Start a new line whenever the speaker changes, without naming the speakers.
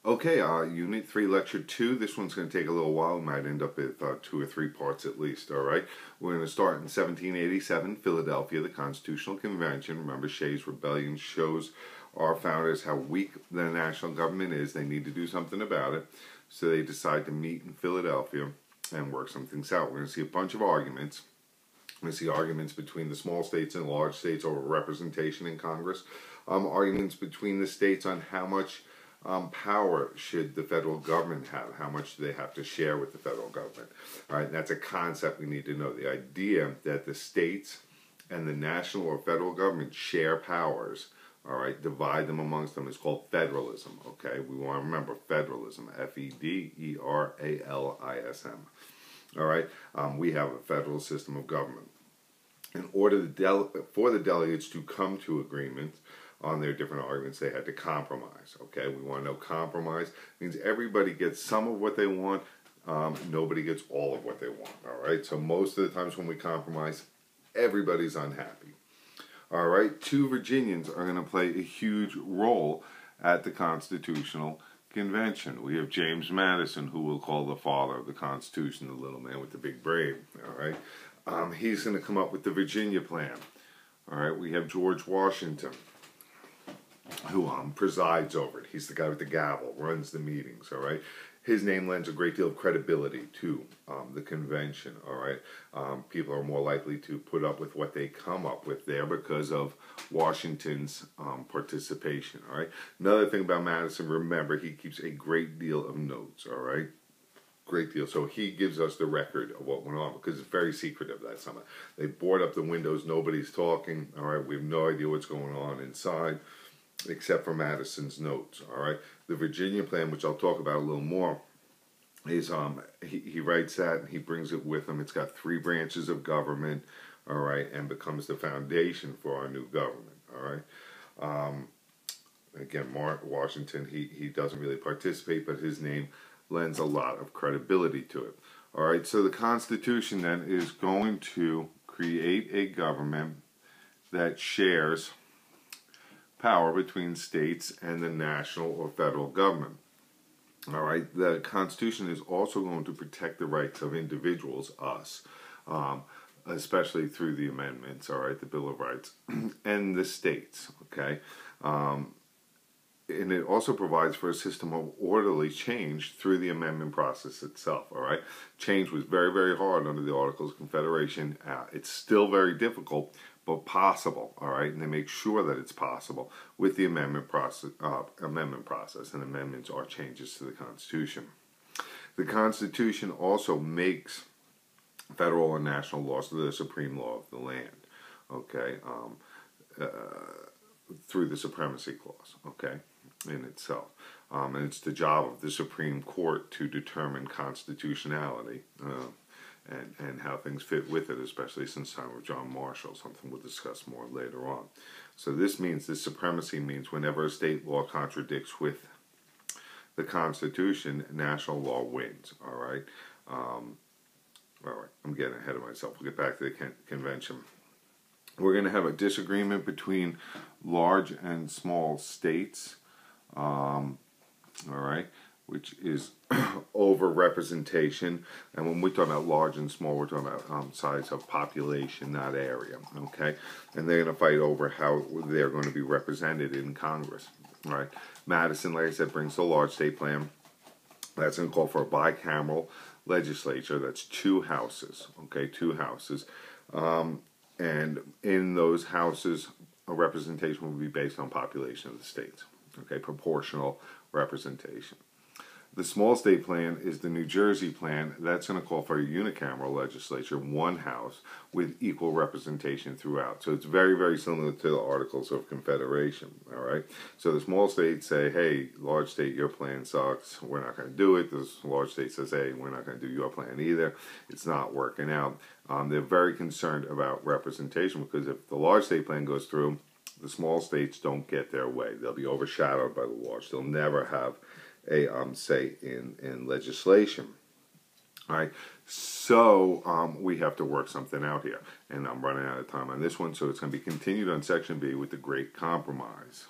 Okay, Unit 3, Lecture 2. This one's going to take a little while. We might end up with 2 or 3 parts at least, all right? We're going to start in 1787, Philadelphia, the Constitutional Convention. Remember, Shays' Rebellion shows our founders how weak the national government is. They need to do something about it. So they decide to meet in Philadelphia and work some things out. We're going to see a bunch of arguments. We're going to see arguments between the small states and large states over representation in Congress. Arguments between the states on how much power should the federal government have? How much do they have to share with the federal government? All right, and that's a concept we need to know. The idea that the states and the national or federal government share powers, all right, divide them amongst them, is called federalism, okay? We want to remember federalism, F-E-D-E-R-A-L-I-S-M. All right, we have a federal system of government. In order for the delegates to come to agreement on their different arguments, they had to compromise. Okay, we want to know compromise means everybody gets some of what they want, nobody gets all of what they want. All right, so most of the times when we compromise, everybody's unhappy. All right, 2 Virginians are going to play a huge role at the Constitutional Convention. We have James Madison, who we'll call the father of the Constitution, the little man with the big brain. All right, he's going to come up with the Virginia Plan. All right, we have George Washington, who presides over it. He's the guy with the gavel, runs the meetings, all right? His name lends a great deal of credibility to the convention, all right? People are more likely to put up with what they come up with there because of Washington's participation, all right? Another thing about Madison, remember, he keeps a great deal of notes, all right? Great deal. So he gives us the record of what went on because it's very secretive that summer. They board up the windows, nobody's talking, all right? We have no idea what's going on inside, except for Madison's notes, all right? The Virginia Plan, which I'll talk about a little more, is he writes that and he brings it with him. It's got 3 branches of government, all right, and becomes the foundation for our new government, all right? Again, Washington, he doesn't really participate, but his name lends a lot of credibility to it. All right, so the Constitution then is going to create a government that shares power between states and the national or federal government. All right, the Constitution is also going to protect the rights of individuals, us, especially through the amendments, all right, the Bill of Rights, and the states, okay? And it also provides for a system of orderly change through the amendment process itself, all right? Change was very, very hard under the Articles of Confederation. It's still very difficult, but possible, all right? And they make sure that it's possible with the amendment process, and amendments are changes to the Constitution. The Constitution also makes federal and national laws the supreme law of the land, okay, through the Supremacy Clause, okay, in itself. And it's the job of the Supreme Court to determine constitutionality, and how things fit with it, especially since the time of John Marshall, something we'll discuss more later on. So this supremacy means whenever a state law contradicts with the Constitution, national law wins, all right? All right, I'm getting ahead of myself. We'll get back to the convention. We're going to have a disagreement between large and small states, all right, which is over representation. And when we talk about large and small, we're talking about size of population, not area, okay? And they're going to fight over how they're going to be represented in Congress, all right? Madison, like I said, brings the large state plan. That's going to call for a bicameral legislature. That's 2 houses, okay, 2 houses. And in those houses, a representation will be based on population of the states, okay, proportional representation. The small state plan is the New Jersey plan. That's going to call for a unicameral legislature, 1 house, with equal representation throughout. So it's very, very similar to the Articles of Confederation, all right? So the small states say, hey, large state, your plan sucks. We're not going to do it. The large state says, hey, we're not going to do your plan either. It's not working out. They're very concerned about representation because if the large state plan goes through, the small states don't get their way. They'll be overshadowed by the large. They'll never have a say in legislation. All right, so we have to work something out here, and I'm running out of time on this one, so it's going to be continued on Section B with the Great Compromise.